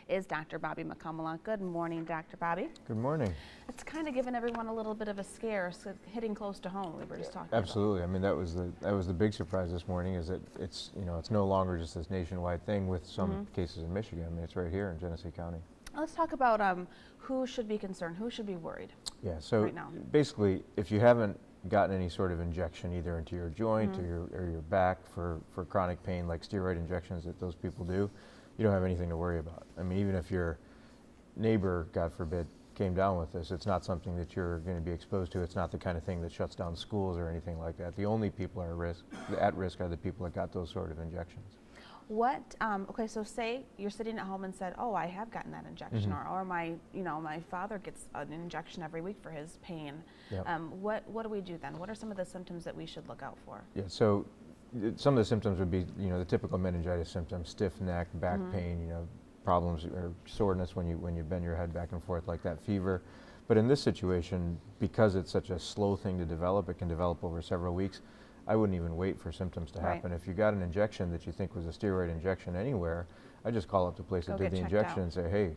is Dr. Bobby Mukkumala. Good morning, Dr. Bobby. Good morning. It's kind of given everyone a little bit of a scare, so hitting close to home. We were just talking Absolutely. I mean, that was the big surprise this morning. Is that it's no longer just this nationwide thing with some cases in Michigan. I mean, it's right here in Genesee County. Let's talk about who should be concerned, who should be worried. Yeah. So right now. basically, if you haven't gotten any sort of injection either into your joint or your back for chronic pain, like steroid injections that those people do, you don't have anything to worry about. I mean, even if your neighbor, God forbid, came down with this, it's not something that you're going to be exposed to. It's not the kind of thing that shuts down schools or anything like that. The only people at risk are the people that got those sort of injections. Okay, so say you're sitting at home and said, oh, I have gotten that injection, or my father gets an injection every week for his pain. Yep. What do we do then? What are some of the symptoms that we should look out for? Yeah, so some of the symptoms would be, the typical meningitis symptoms: stiff neck, back pain, problems or soreness when you bend your head back and forth like that, fever. But in this situation, because it's such a slow thing to develop, it can develop over several weeks. I wouldn't even wait for symptoms to happen. Right. If you got an injection that you think was a steroid injection anywhere, I just call up the place that did the injection and say, hey,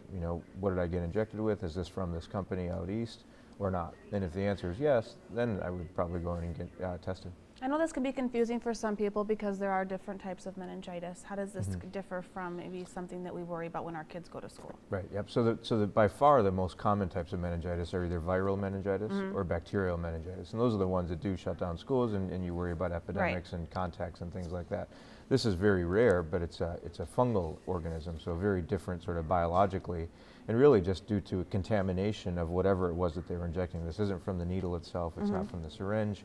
what did I get injected with? Is this from this company out east or not? And if the answer is yes, then I would probably go in and get tested. I know this can be confusing for some people because there are different types of meningitis. How does this differ from maybe something that we worry about when our kids go to school? Right, yep. So by far the most common types of meningitis are either viral meningitis or bacterial meningitis. And those are the ones that do shut down schools and you worry about epidemics and contacts and things like that. This is very rare, but it's a fungal organism, so very different sort of biologically, and really just due to contamination of whatever it was that they were injecting. This isn't from the needle itself, it's not from the syringe.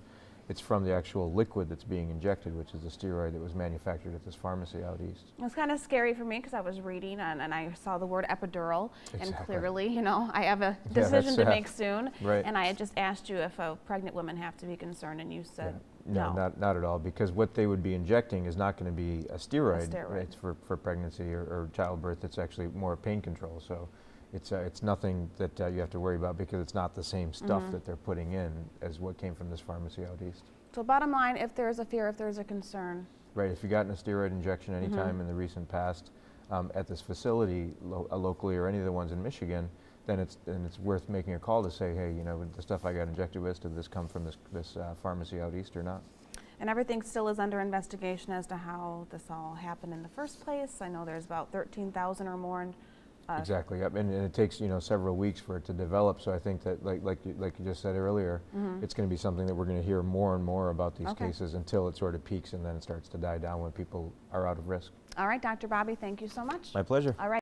It's from the actual liquid that's being injected, which is the steroid that was manufactured at this pharmacy out east. It was kind of scary for me because I was reading and I saw the word epidural, and clearly, I have a decision to make soon. Right. And I had just asked you if pregnant women have to be concerned, and you said no. Not at all, because what they would be injecting is not going to be a steroid. Right? It's for pregnancy or childbirth. It's actually more pain control. So it's nothing that you have to worry about, because it's not the same stuff that they're putting in as what came from this pharmacy out east. So bottom line, if there's a fear, if there's a concern. Right, if you've gotten a steroid injection anytime in the recent past at this facility locally or any of the ones in Michigan, then it's worth making a call to say, hey, the stuff I got injected with, did this come from this pharmacy out east or not? And everything still is under investigation as to how this all happened in the first place. I know there's about 13,000 or more. Exactly, yep. And it takes several weeks for it to develop. So I think that like you just said earlier, it's going to be something that we're going to hear more and more about these cases until it sort of peaks and then it starts to die down when people are out of risk. All right, Dr. Bobby, thank you so much. My pleasure. All right.